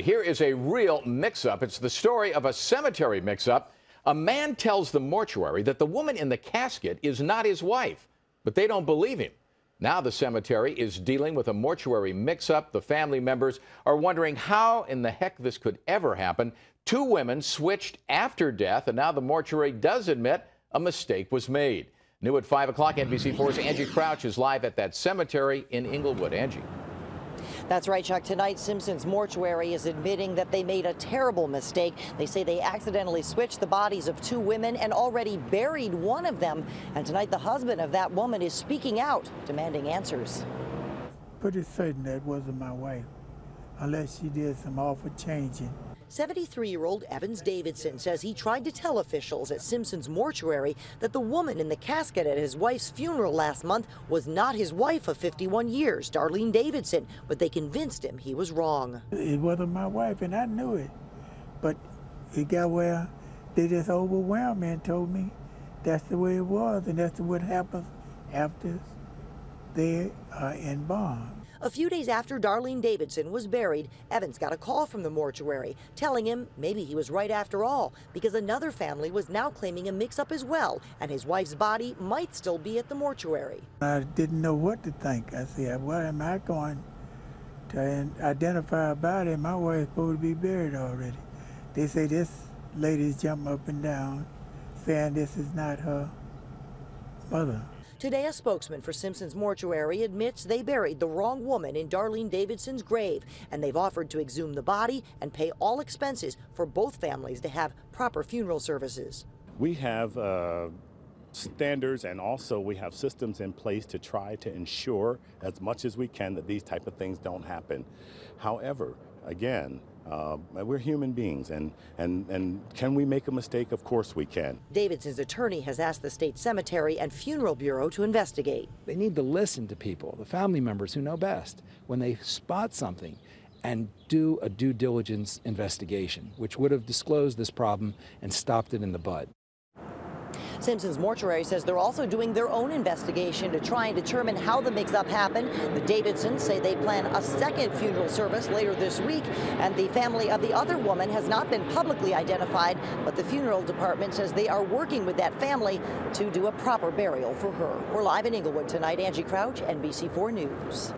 Here is a real mix-up. It's the story of a cemetery mix-up. A man tells the mortuary that the woman in the casket is not his wife, but they don't believe him. Now the cemetery is dealing with a mortuary mix-up. The family members are wondering how in the heck this could ever happen. Two women switched after death, and now the mortuary does admit a mistake was made. New at 5 o'clock, NBC4's Angie Crouch is live at that cemetery in Inglewood. Angie. That's right, Chuck. Tonight, Simpson's Mortuary is admitting that they made a terrible mistake. They say they accidentally switched the bodies of two women and already buried one of them. And tonight, the husband of that woman is speaking out, demanding answers. Pretty certain that wasn't my wife, unless she did some awful changing. 73-year-old Evans Davidson says he tried to tell officials at Simpson's Mortuary that the woman in the casket at his wife's funeral last month was not his wife of 51 years, Darlene Davidson, but they convinced him he was wrong. It wasn't my wife, and I knew it, but it got where they just overwhelmed me and told me that's the way it was, and that's what happens after they are embalmed. A few days after Darlene Davidson was buried, Evans got a call from the mortuary telling him maybe he was right after all, because another family was now claiming a mix-up as well, and his wife's body might still be at the mortuary. I didn't know what to think. I said, well, am I going to identify a body? My wife's supposed to be buried already. They say this lady's jumping up and down, saying this is not her mother. Today, a spokesman for Simpson's Mortuary admits they buried the wrong woman in Darlene Davidson's grave, and they've offered to exhume the body and pay all expenses for both families to have proper funeral services. We have standards, and also we have systems in place to try to ensure as much as we can that these type of things don't happen. However, again, we're human beings, and can we make a mistake? Of course we can. Davidson's attorney has asked the state cemetery and funeral bureau to investigate. They need to listen to people, the family members who know best, when they spot something, and do a due diligence investigation, which would have disclosed this problem and stopped it in the bud. Simpson's Mortuary says they're also doing their own investigation to try and determine how the mix-up happened. The Davidsons say they plan a second funeral service later this week, and the family of the other woman has not been publicly identified, but the funeral department says they are working with that family to do a proper burial for her. We're live in Inglewood tonight. Angie Crouch, NBC4 News.